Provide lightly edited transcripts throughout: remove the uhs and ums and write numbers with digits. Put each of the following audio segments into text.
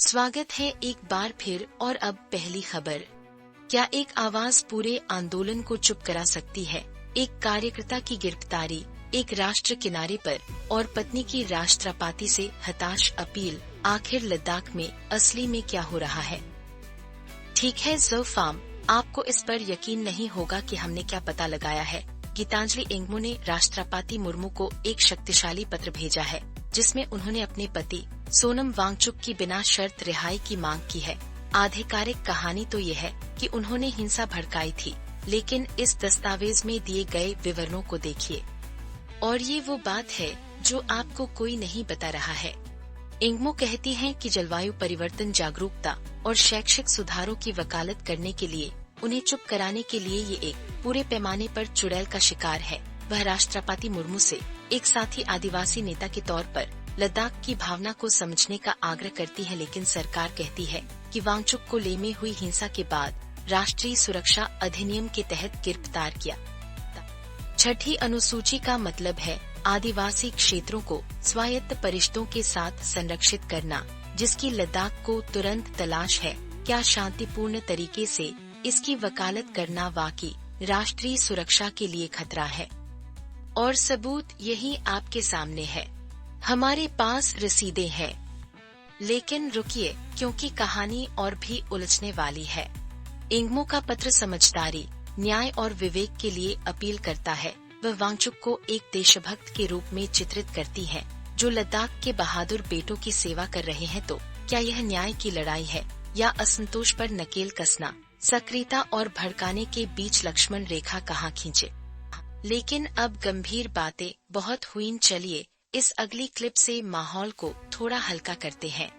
स्वागत है एक बार फिर और अब पहली खबर। क्या एक आवाज पूरे आंदोलन को चुप करा सकती है? एक कार्यकर्ता की गिरफ्तारी, एक राष्ट्र किनारे पर और पत्नी की राष्ट्रपति से हताश अपील। आखिर लद्दाख में असली में क्या हो रहा है? ठीक है ज़फ़ाम, आपको इस पर यकीन नहीं होगा कि हमने क्या पता लगाया है। गीतांजलि एंग्मो ने राष्ट्रपति मुर्मू को एक शक्तिशाली पत्र भेजा है, जिसमें उन्होंने अपने पति सोनम वांगचुक की बिना शर्त रिहाई की मांग की है। आधिकारिक कहानी तो ये है कि उन्होंने हिंसा भड़काई थी, लेकिन इस दस्तावेज में दिए गए विवरणों को देखिए। और ये वो बात है जो आपको कोई नहीं बता रहा है। एंग्मो कहती हैं कि जलवायु परिवर्तन जागरूकता और शैक्षिक सुधारों की वकालत करने के लिए उन्हें चुप कराने के लिए ये एक पूरे पैमाने पर चुड़ैल का शिकार है। वह राष्ट्रपति मुर्मू से एक साथी आदिवासी नेता के तौर पर लद्दाख की भावना को समझने का आग्रह करती है, लेकिन सरकार कहती है कि वांगचुक को लेह में हुई हिंसा के बाद राष्ट्रीय सुरक्षा अधिनियम के तहत गिरफ्तार किया। छठी अनुसूची का मतलब है आदिवासी क्षेत्रों को स्वायत्त परिषदों के साथ संरक्षित करना, जिसकी लद्दाख को तुरंत तलाश है। क्या शांतिपूर्ण तरीके से इसकी वकालत करना वाकई राष्ट्रीय सुरक्षा के लिए खतरा है? और सबूत यही आपके सामने है। हमारे पास रसीदें हैं। लेकिन रुकिए, क्योंकि कहानी और भी उलझने वाली है। एंग्मो का पत्र समझदारी, न्याय और विवेक के लिए अपील करता है। वह वांगचुक को एक देशभक्त के रूप में चित्रित करती है, जो लद्दाख के बहादुर बेटों की सेवा कर रहे हैं। तो क्या यह न्याय की लड़ाई है या असंतोष पर नकेल कसना? सक्रियता और भड़काने के बीच लक्ष्मण रेखा कहाँ खींचे? लेकिन अब गंभीर बातें बहुत हुईं। चलिए इस अगली क्लिप से माहौल को थोड़ा हल्का करते हैं।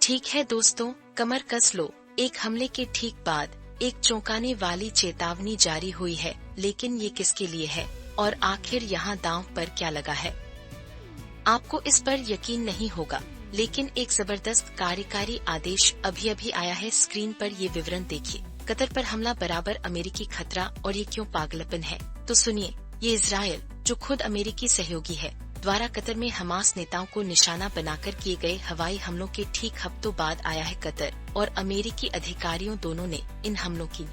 ठीक है दोस्तों, कमर कस लो। एक हमले के ठीक बाद एक चौंकाने वाली चेतावनी जारी हुई है, लेकिन ये किसके लिए है और आखिर यहाँ दांव पर क्या लगा है? आपको इस पर यकीन नहीं होगा, लेकिन एक जबरदस्त कार्यकारी आदेश अभी आया है। स्क्रीन पर ये विवरण देखिए। कतर पर हमला बराबर अमेरिकी खतरा, और ये क्यों पागलपन है? तो सुनिए, ये इजराइल, जो खुद अमेरिकी सहयोगी है, द्वारा कतर में हमास नेताओं को निशाना बनाकर किए गए हवाई हमलों के ठीक हफ्तों बाद आया है। कतर और अमेरिकी अधिकारियों दोनों ने इन हमलों की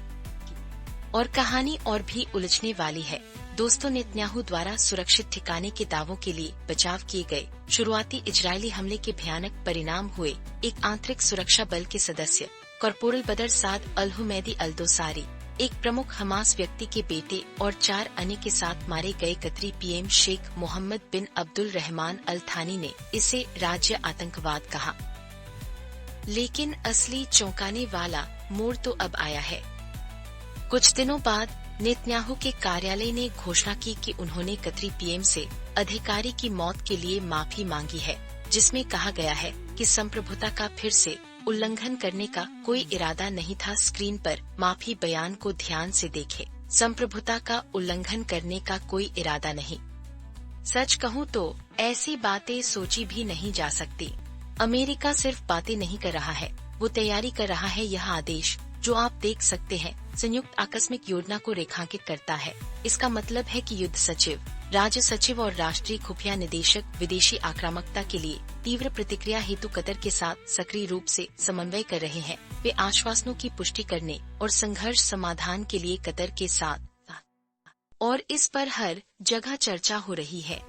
और कहानी और भी उलझने वाली है। दोस्तों, नेतन्याहू द्वारा सुरक्षित ठिकाने के दावों के लिए बचाव किए गए शुरुआती इजरायली हमले के भयानक परिणाम हुए। एक आंतरिक सुरक्षा बल के सदस्य कॉर्पोरल बदर साद अल-हुमैदी अल-दोसारी, एक प्रमुख हमास व्यक्ति के बेटे और 4 अन्य के साथ मारे गए कतरी पीएम शेख मोहम्मद बिन अब्दुल रहमान अल थानी ने इसे राज्य आतंकवाद कहा। लेकिन असली चौंकाने वाला मोड़ तो अब आया है। कुछ दिनों बाद नेतन्याहू के कार्यालय ने घोषणा की कि उन्होंने कतरी पीएम से अधिकारी की मौत के लिए माफी मांगी है, जिसमें कहा गया है कि संप्रभुता का फिर से उल्लंघन करने का कोई इरादा नहीं था। स्क्रीन पर माफी बयान को ध्यान से देखें। संप्रभुता का उल्लंघन करने का कोई इरादा नहीं। सच कहूँ तो ऐसी बातें सोची भी नहीं जा सकती। अमेरिका सिर्फ बातें नहीं कर रहा है, वो तैयारी कर रहा है। यह आदेश जो आप देख सकते हैं, संयुक्त आकस्मिक योजना को रेखांकित करता है। इसका मतलब है कि युद्ध सचिव, राज्य सचिव और राष्ट्रीय खुफिया निदेशक विदेशी आक्रामकता के लिए तीव्र प्रतिक्रिया हेतु कतर के साथ सक्रिय रूप से समन्वय कर रहे हैं। वे आश्वासनों की पुष्टि करने और संघर्ष समाधान के लिए कतर के साथ, और इस पर हर जगह चर्चा हो रही है,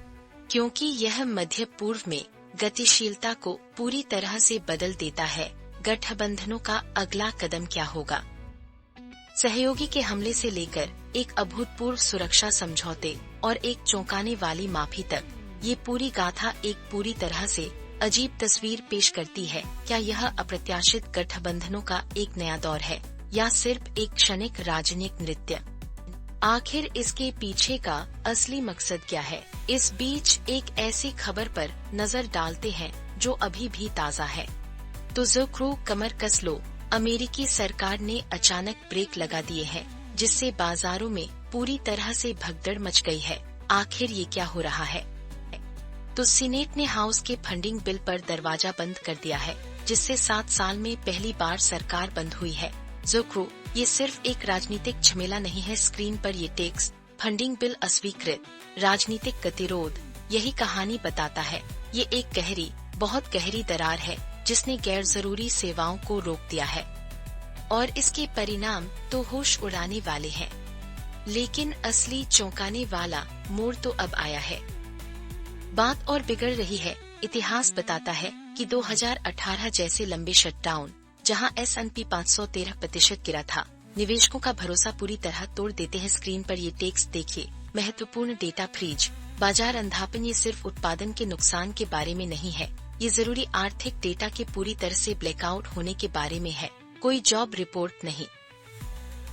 क्योंकि यह मध्य पूर्व में गतिशीलता को पूरी तरह से बदल देता है। गठबंधनों का अगला कदम क्या होगा? सहयोगी के हमले से लेकर एक अभूतपूर्व सुरक्षा समझौते और एक चौंकाने वाली माफी तक, ये पूरी गाथा एक पूरी तरह से अजीब तस्वीर पेश करती है। क्या यह अप्रत्याशित गठबंधनों का एक नया दौर है या सिर्फ एक क्षणिक राजनीतिक नृत्य? आखिर इसके पीछे का असली मकसद क्या है? इस बीच एक ऐसी खबर पर नजर डालते हैं जो अभी भी ताज़ा है। तो ज़रूर कमर कस लो। अमेरिकी सरकार ने अचानक ब्रेक लगा दिए हैं, जिससे बाजारों में पूरी तरह से भगदड़ मच गई है। आखिर ये क्या हो रहा है? तो सीनेट ने हाउस के फंडिंग बिल पर दरवाजा बंद कर दिया है, जिससे 7 साल में पहली बार सरकार बंद हुई है। ज़रूर ये सिर्फ एक राजनीतिक झमेला नहीं है। स्क्रीन पर ये टेक्स्ट, फंडिंग बिल अस्वीकृत, राजनीतिक गतिरोध, यही कहानी बताता है। ये एक गहरी, बहुत गहरी दरार है जिसने गैर जरूरी सेवाओं को रोक दिया है और इसके परिणाम तो होश उड़ाने वाले हैं। लेकिन असली चौंकाने वाला मोड़ तो अब आया है। बात और बिगड़ रही है। इतिहास बताता है कि 2018 जैसे लंबे शटडाउन, जहां S&P 513% गिरा था, निवेशकों का भरोसा पूरी तरह तोड़ देते हैं। स्क्रीन पर ये टेक्स्ट देखिए। महत्वपूर्ण डेटा फ्रीज, बाजार अंधापन। ये सिर्फ उत्पादन के नुकसान के बारे में नहीं है, ये जरूरी आर्थिक डेटा के पूरी तरह से ब्लैकआउट होने के बारे में है, कोई जॉब रिपोर्ट नहीं।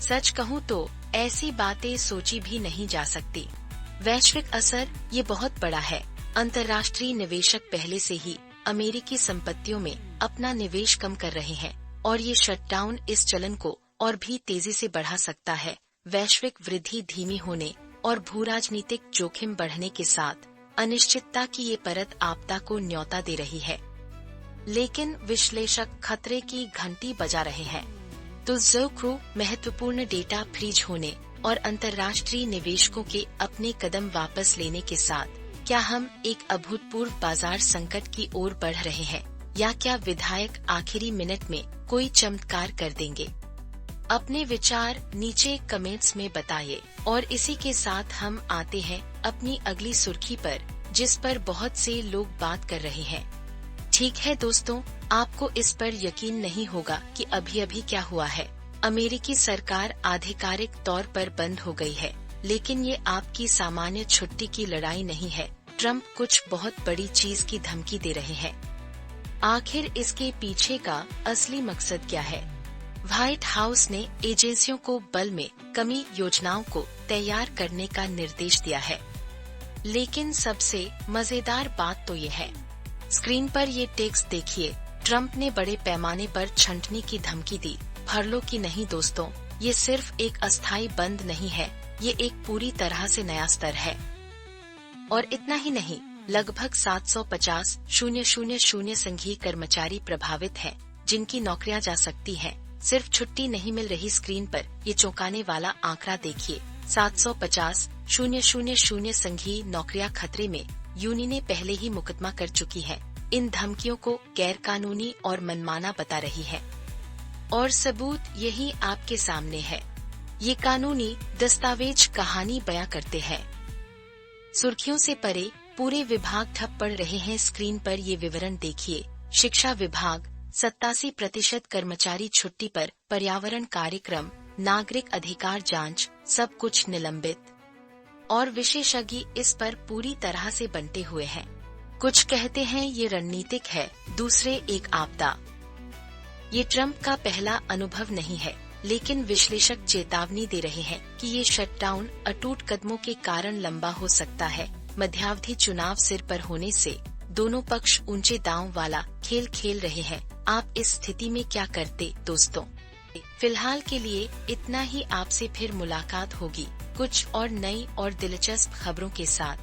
सच कहूँ तो ऐसी बातें सोची भी नहीं जा सकती। वैश्विक असर ये बहुत बड़ा है। अंतर्राष्ट्रीय निवेशक पहले से ही अमेरिकी संपत्तियों में अपना निवेश कम कर रहे हैं और ये शटडाउन इस चलन को और भी तेजी से बढ़ा सकता है। वैश्विक वृद्धि धीमी होने और भूराजनीतिक जोखिम बढ़ने के साथ अनिश्चितता की ये परत आपदा को न्योता दे रही है। लेकिन विश्लेषक खतरे की घंटी बजा रहे हैं। तो ज़रूर महत्वपूर्ण डेटा फ्रीज होने और अंतर्राष्ट्रीय निवेशकों के अपने कदम वापस लेने के साथ क्या हम एक अभूतपूर्व बाजार संकट की ओर बढ़ रहे हैं, या क्या विधायक आखिरी मिनट में कोई चमत्कार कर देंगे? अपने विचार नीचे कमेंट्स में बताइए। और इसी के साथ हम आते हैं अपनी अगली सुर्खी पर, जिस पर बहुत से लोग बात कर रहे हैं। ठीक है दोस्तों, आपको इस पर यकीन नहीं होगा कि अभी क्या हुआ है। अमेरिकी सरकार आधिकारिक तौर पर बंद हो गई है, लेकिन ये आपकी सामान्य छुट्टी की लड़ाई नहीं है। ट्रंप कुछ बहुत बड़ी चीज की धमकी दे रहे हैं। आखिर इसके पीछे का असली मकसद क्या है? व्हाइट हाउस ने एजेंसियों को बल में कमी योजनाओं को तैयार करने का निर्देश दिया है। लेकिन सबसे मजेदार बात तो ये है, स्क्रीन पर ये टेक्स्ट देखिए। ट्रंप ने बड़े पैमाने पर छंटनी की धमकी दी। फरलो की नहीं दोस्तों, ये सिर्फ एक अस्थायी बंद नहीं है, ये एक पूरी तरह से नया स्तर है। और इतना ही नहीं, लगभग 750,000 संघीय कर्मचारी प्रभावित हैं, जिनकी नौकरियां जा सकती हैं। सिर्फ छुट्टी नहीं मिल रही। स्क्रीन पर ये चौंकाने वाला आंकड़ा देखिए। 750,000 संघीय नौकरियां खतरे में। यूनियनें पहले ही मुकदमा कर चुकी हैं। इन धमकियों को गैरकानूनी और मनमाना बता रही है, और सबूत यही आपके सामने है। ये कानूनी दस्तावेज कहानी बयां करते हैं। सुर्खियों से परे पूरे विभाग ठप पड़ रहे हैं। स्क्रीन पर ये विवरण देखिए। शिक्षा विभाग, 87% कर्मचारी छुट्टी पर। पर्यावरण कार्यक्रम, नागरिक अधिकार जांच, सब कुछ निलंबित। और विशेषज्ञ इस पर पूरी तरह से बंटे हुए हैं। कुछ कहते हैं ये रणनीतिक है, दूसरे एक आपदा। ये ट्रंप का पहला अनुभव नहीं है, लेकिन विश्लेषक चेतावनी दे रहे हैं कि ये शटडाउन अटूट कदमों के कारण लंबा हो सकता है। मध्यावधि चुनाव सिर पर होने से दोनों पक्ष ऊंचे दांव वाला खेल खेल रहे हैं। आप इस स्थिति में क्या करते दोस्तों? फिलहाल के लिए इतना ही। आपसे फिर मुलाकात होगी कुछ और नई और दिलचस्प खबरों के साथ।